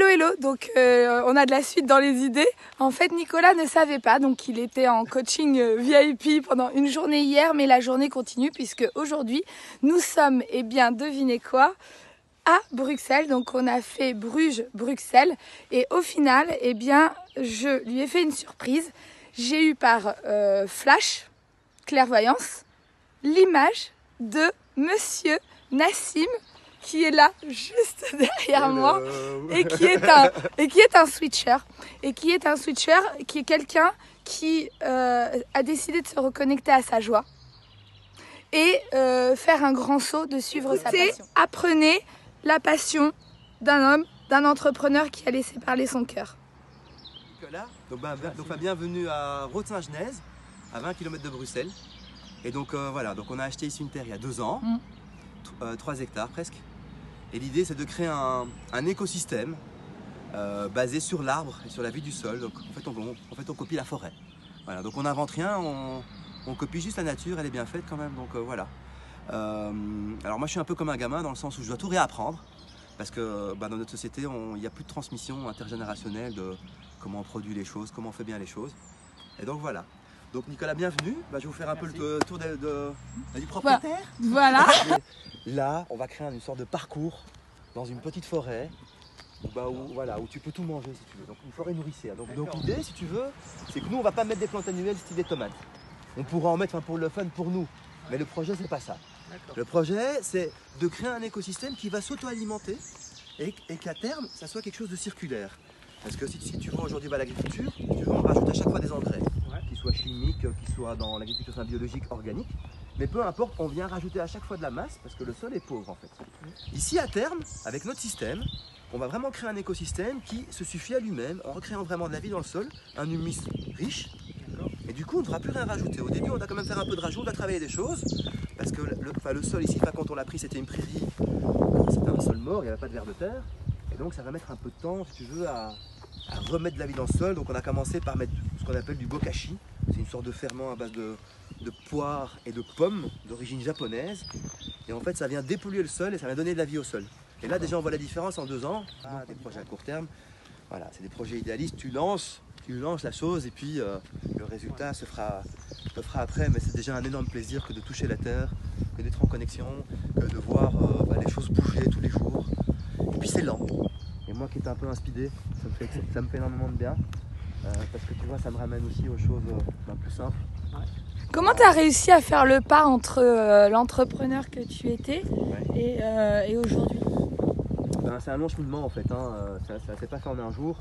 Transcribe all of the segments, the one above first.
Hello hello, donc on a de la suite dans les idées. En fait Nicolas ne savait pas, donc il était en coaching VIP pendant une journée hier, mais la journée continue puisque aujourd'hui nous sommes, eh bien devinez quoi, à Bruxelles. Donc on a fait Bruges-Bruxelles et au final, eh bien je lui ai fait une surprise. J'ai eu par flash, clairvoyance, l'image de Monsieur Nassim qui est là juste derrière moi et qui est un switcher qui est quelqu'un qui a décidé de se reconnecter à sa joie et faire un grand saut, de suivre sa passion. Apprenez la passion d'un homme, d'un entrepreneur qui a laissé parler son cœur. Nicolas, donc bienvenue à Roode-Saint-Genèse, à 20 km de Bruxelles. Et donc voilà, donc on a acheté ici une terre il y a 2 ans, 3 hectares presque. Et l'idée c'est de créer un écosystème basé sur l'arbre et sur la vie du sol. Donc en fait on copie la forêt. Voilà, donc on n'invente rien, on copie juste la nature, elle est bien faite quand même. Donc voilà. Alors moi je suis un peu comme un gamin dans le sens où je dois tout réapprendre. Parce que dans notre société, il n'y a plus de transmission intergénérationnelle de comment on produit les choses, comment on fait bien les choses. Et donc voilà. Donc Nicolas, bienvenue. Je vais vous faire un peu le tour du propriétaire. Voilà. Là, on va créer une sorte de parcours dans une petite forêt où tu peux tout manger si tu veux. Donc une forêt nourricière. Donc l'idée, si tu veux, c'est que nous, on ne va pas mettre des plantes annuelles style des tomates. On pourra en mettre pour le fun pour nous. Mais le projet, c'est pas ça. Le projet, c'est de créer un écosystème qui va s'auto-alimenter et qu'à terme, ça soit quelque chose de circulaire. Parce que si tu vois aujourd'hui l'agriculture, on rajoute à chaque fois des engrais, qu'ils soient chimiques, qu'ils soient dans l'agriculture biologique, organique. Mais peu importe, on vient rajouter à chaque fois de la masse parce que le sol est pauvre en fait. Ici, à terme, avec notre système, on va vraiment créer un écosystème qui se suffit à lui-même en recréant vraiment de la vie dans le sol, un humus riche. Et du coup, on ne devra plus rien rajouter. Au début, on va quand même faire un peu de rajout, on va travailler des choses. Parce que le sol ici, quand on l'a pris, c'était une prairie. C'était un sol mort, il n'y avait pas de vers de terre. Et donc, ça va mettre un peu de temps, si tu veux, à remettre de la vie dans le sol. Donc, on a commencé par mettre ce qu'on appelle du bokashi. C'est une sorte de ferment à base de poires et de pommes d'origine japonaise. Et en fait, ça vient dépolluer le sol et ça va donner de la vie au sol. Et là, déjà, on voit la différence en 2 ans. Des projets à court terme. Voilà, c'est des projets idéalistes. Tu lances la chose et puis le résultat se fera après, mais c'est déjà un énorme plaisir que de toucher la terre, que d'être en connexion, que de voir les choses bouger tous les jours. Et puis c'est lent. Et moi qui étais un peu inspiré, ça me fait énormément de bien, parce que tu vois, ça me ramène aussi aux choses plus simples. Comment tu as réussi à faire le pas entre l'entrepreneur que tu étais et aujourd'hui? C'est un long cheminement en fait, ça ne s'est pas fait en un jour.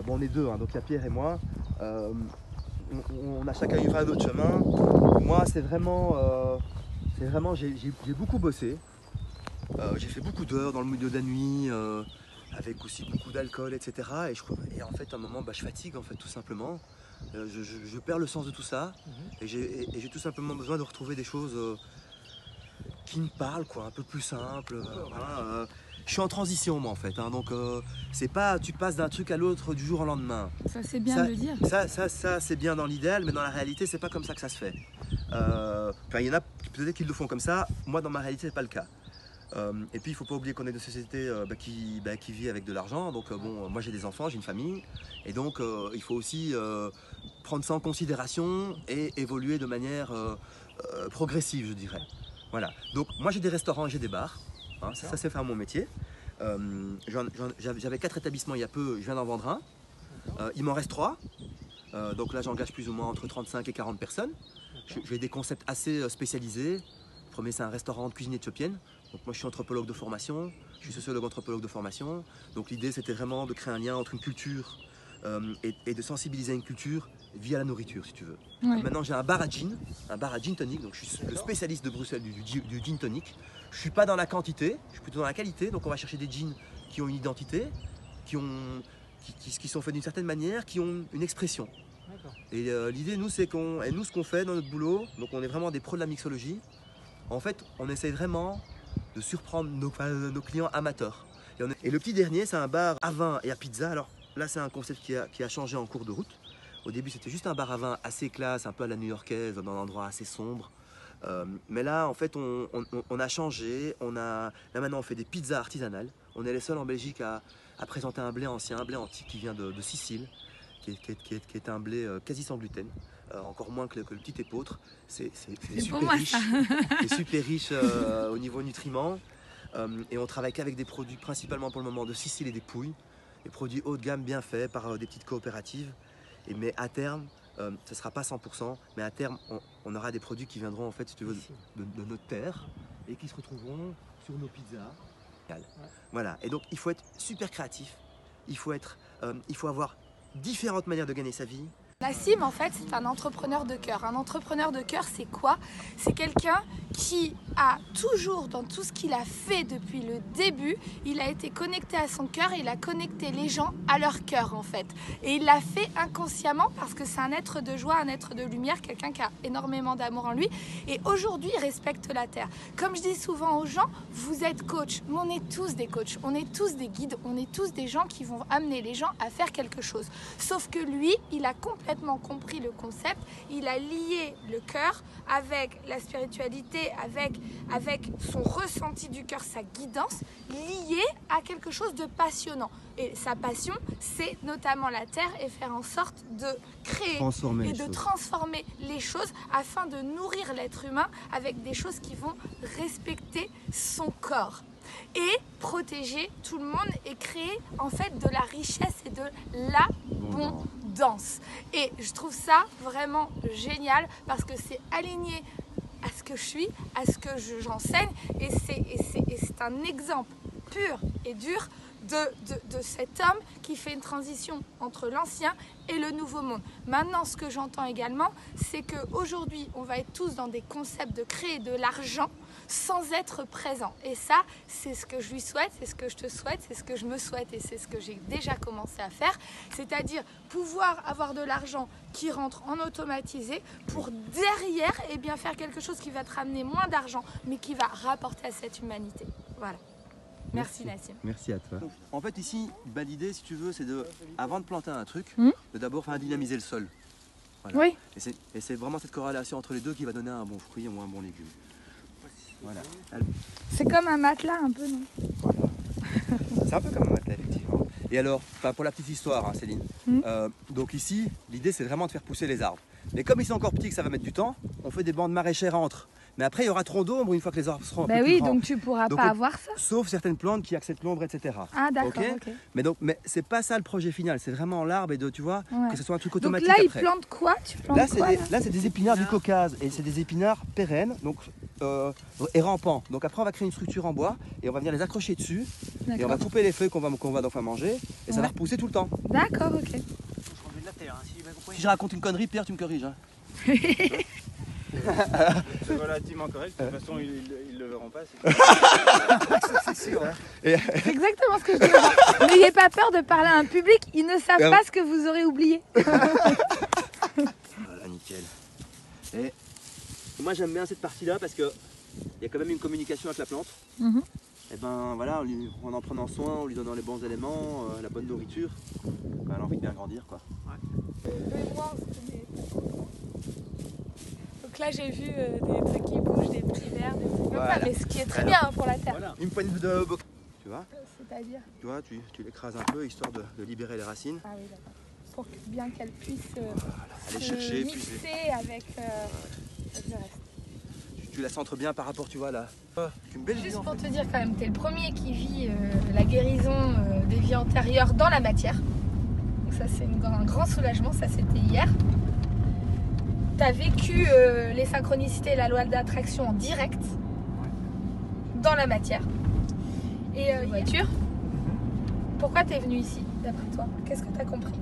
On est 2, donc il y a Pierre et moi. On a chacun eu un autre chemin. Moi, c'est vraiment j'ai beaucoup bossé. J'ai fait beaucoup d'heures dans le milieu de la nuit, avec aussi beaucoup d'alcool, etc. Et en fait, à un moment, je fatigue, en fait, tout simplement. Je perds le sens de tout ça. Et j'ai tout simplement besoin de retrouver des choses qui me parlent, un peu plus simples. Je suis en transition, moi, en fait. Donc, c'est pas tu passes d'un truc à l'autre du jour au lendemain. Ça, c'est bien de le dire. Ça c'est bien dans l'idéal, mais dans la réalité, c'est pas comme ça que ça se fait. Il y en a peut-être qui le font comme ça. Moi, dans ma réalité, c'est pas le cas. Et puis, il faut pas oublier qu'on est une société qui vit avec de l'argent. Donc, moi, j'ai des enfants, j'ai une famille. Et donc, il faut aussi prendre ça en considération et évoluer de manière progressive, je dirais. Voilà. Donc, moi, j'ai des restaurants et j'ai des bars. Ça c'est faire mon métier. J'avais 4 établissements il y a peu, je viens d'en vendre un. Il m'en reste 3. Donc là j'engage plus ou moins entre 35 et 40 personnes. J'ai des concepts assez spécialisés. Le premier, c'est un restaurant de cuisine éthiopienne. Donc moi je suis anthropologue de formation, je suis sociologue anthropologue de formation. Donc l'idée c'était vraiment de créer un lien entre une culture et de sensibiliser à une culture via la nourriture, si tu veux. Ouais. Maintenant j'ai un bar à gin tonic, donc je suis le spécialiste de Bruxelles du gin tonic. Je ne suis pas dans la quantité, je suis plutôt dans la qualité, donc on va chercher des gins qui ont une identité, qui sont faits d'une certaine manière, qui ont une expression. Et l'idée, nous, c'est ce qu'on fait dans notre boulot, donc on est vraiment des pros de la mixologie. En fait, on essaye vraiment de surprendre nos clients amateurs. Et le petit dernier, c'est un bar à vin et à pizza. Alors là, c'est un concept qui a changé en cours de route. Au début, c'était juste un bar à vin assez classe, un peu à la new-yorkaise, dans un endroit assez sombre. Mais là, en fait, on a changé. Là, maintenant, on fait des pizzas artisanales. On est les seuls en Belgique à à présenter un blé ancien, un blé antique qui vient de Sicile, qui est un blé quasi sans gluten, encore moins que le petit épeautre. C'est super riche, c'est super riche au niveau nutriments. Et on travaille qu'avec des produits principalement pour le moment de Sicile et des Pouilles, des produits haut de gamme bien faits par des petites coopératives. Mais à terme, ce ne sera pas 100%, mais à terme, on aura des produits qui viendront en fait, si tu veux, de notre terre et qui se retrouveront sur nos pizzas. Voilà. Et donc, il faut être super créatif. Il faut avoir différentes manières de gagner sa vie. Nassim, en fait, c'est un entrepreneur de cœur. Un entrepreneur de cœur, c'est quoi? C'est quelqu'un qui a toujours, dans tout ce qu'il a fait depuis le début, il a été connecté à son cœur et il a connecté les gens à leur cœur, en fait. Et il l'a fait inconsciemment parce que c'est un être de joie, un être de lumière, quelqu'un qui a énormément d'amour en lui. Et aujourd'hui, il respecte la terre. Comme je dis souvent aux gens, vous êtes coach, mais on est tous des coachs, on est tous des guides, on est tous des gens qui vont amener les gens à faire quelque chose. Sauf que lui, il a complètement compris le concept, il a lié le cœur avec la spiritualité, avec son ressenti du cœur, sa guidance, lié à quelque chose de passionnant. Et sa passion, c'est notamment la terre et faire en sorte de créer et de transformer les choses afin de nourrir l'être humain avec des choses qui vont respecter son corps et protéger tout le monde et créer en fait de la richesse et de l'abondance. Et je trouve ça vraiment génial parce que c'est aligné à ce que je suis, à ce que j'enseigne et c'est un exemple pur et dur de cet homme qui fait une transition entre l'ancien et le nouveau monde. Maintenant, ce que j'entends également, c'est qu'aujourd'hui, on va être tous dans des concepts de créer de l'argent sans être présent. Et ça, c'est ce que je lui souhaite, c'est ce que je te souhaite, c'est ce que je me souhaite et c'est ce que j'ai déjà commencé à faire. C'est-à-dire pouvoir avoir de l'argent qui rentre en automatisé pour derrière faire quelque chose qui va te ramener moins d'argent, mais qui va rapporter à cette humanité. Voilà. Merci Nassim. Merci à toi. En fait ici, l'idée si tu veux, c'est avant de planter un truc, de d'abord dynamiser le sol. Voilà. Oui. Et c'est vraiment cette corrélation entre les deux qui va donner un bon fruit ou un bon légume. Voilà. C'est comme un matelas un peu, non? Voilà. C'est un peu comme un matelas effectivement. Et alors, pour la petite histoire, hein, Céline, donc ici, l'idée c'est vraiment de faire pousser les arbres. Mais comme ils sont encore petits, que ça va mettre du temps, on fait des bandes maraîchères entre. Mais après, il y aura trop d'ombre une fois que les arbres seront un peu plus grands. Donc tu pourras pas avoir ça. Sauf certaines plantes qui acceptent l'ombre, etc. Ah d'accord, ok. Mais c'est pas ça le projet final, c'est vraiment l'arbre et tu vois, que ce soit un truc automatique. Donc là, après. ils plantent quoi? Là, c'est des épinards du Caucase et c'est des épinards pérennes, donc et rampants. Donc après, on va créer une structure en bois et on va venir les accrocher dessus et on va couper les feuilles qu'on va donc manger et ça va repousser tout le temps. D'accord, ok. De la terre, hein, si j'ai bien compris. Si je raconte une connerie, Pierre, tu me corriges. Hein. C'est relativement correct, de toute façon ils le verront pas. C'est sûr. Hein. C'est exactement ce que je dis. N'ayez pas peur de parler à un public, ils ne savent pas ce que vous aurez oublié. Voilà, nickel. Et moi j'aime bien cette partie-là parce qu'il y a quand même une communication avec la plante. Et ben voilà, en en prenant soin, en lui donnant les bons éléments, la bonne nourriture, elle a envie de bien grandir quoi. Donc là j'ai vu des trucs qui bougent, des petits vers, des trucs comme ça, mais ce qui est très bien pour la terre. Voilà. Une poignée de boc. Tu vois? C'est-à-dire? Tu vois, tu l'écrases un peu histoire de libérer les racines. Ah oui, d'accord. Pour bien qu'elle puisse aller chercher, mixer avec le reste. Tu la centres bien par rapport, tu vois là. Une belle Juste pour te dire quand même, tu es le premier qui vit la guérison des vies antérieures dans la matière. Donc ça c'est un grand soulagement, ça c'était hier. Tu as vécu les synchronicités et la loi d'attraction en direct dans la matière. Et voiture, pourquoi tu es venu ici d'après toi? Qu'est-ce que tu as compris?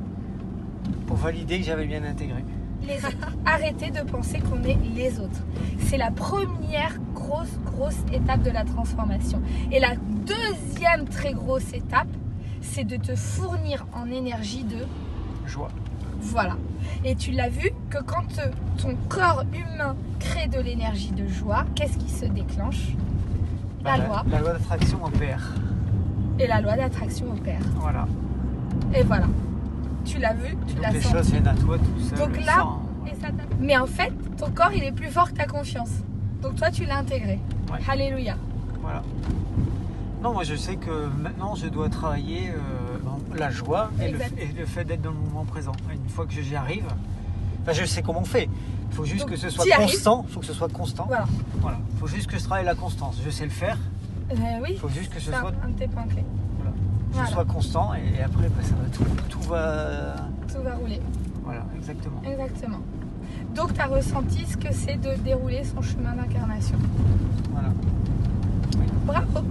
Pour valider que j'avais bien intégré. Les autres. Arrêtez de penser qu'on est les autres. C'est la première grosse étape de la transformation. Et la deuxième très grosse étape, c'est de te fournir en énergie de joie. Voilà. Et tu l'as vu que quand ton corps humain crée de l'énergie de joie, qu'est-ce qui se déclenche? La loi. La loi d'attraction opère. Et la loi d'attraction opère. Voilà. Et voilà. Tu l'as vu, tu l'as senti. Les choses viennent à toi tout seul. Donc là, mais en fait, ton corps il est plus fort que ta confiance. Donc toi tu l'as intégré. Ouais. Alléluia. Voilà. Non, moi je sais que maintenant je dois travailler la joie et le fait d'être dans le moment présent. Et une fois que j'y arrive, enfin, je sais comment on fait. Il faut juste Donc, que ce soit t'y arrives. constant. Il faut que ce soit constant. Voilà. Voilà. Il faut juste que je travaille la constance. Je sais le faire. Oui, Il faut juste que ce c'est soit, un de tes points clés. que ce soit constant et après bah, ça va tout va. Tout va rouler. Voilà, exactement. Exactement. Donc tu as ressenti ce que c'est de dérouler son chemin d'incarnation. Voilà. Bravo.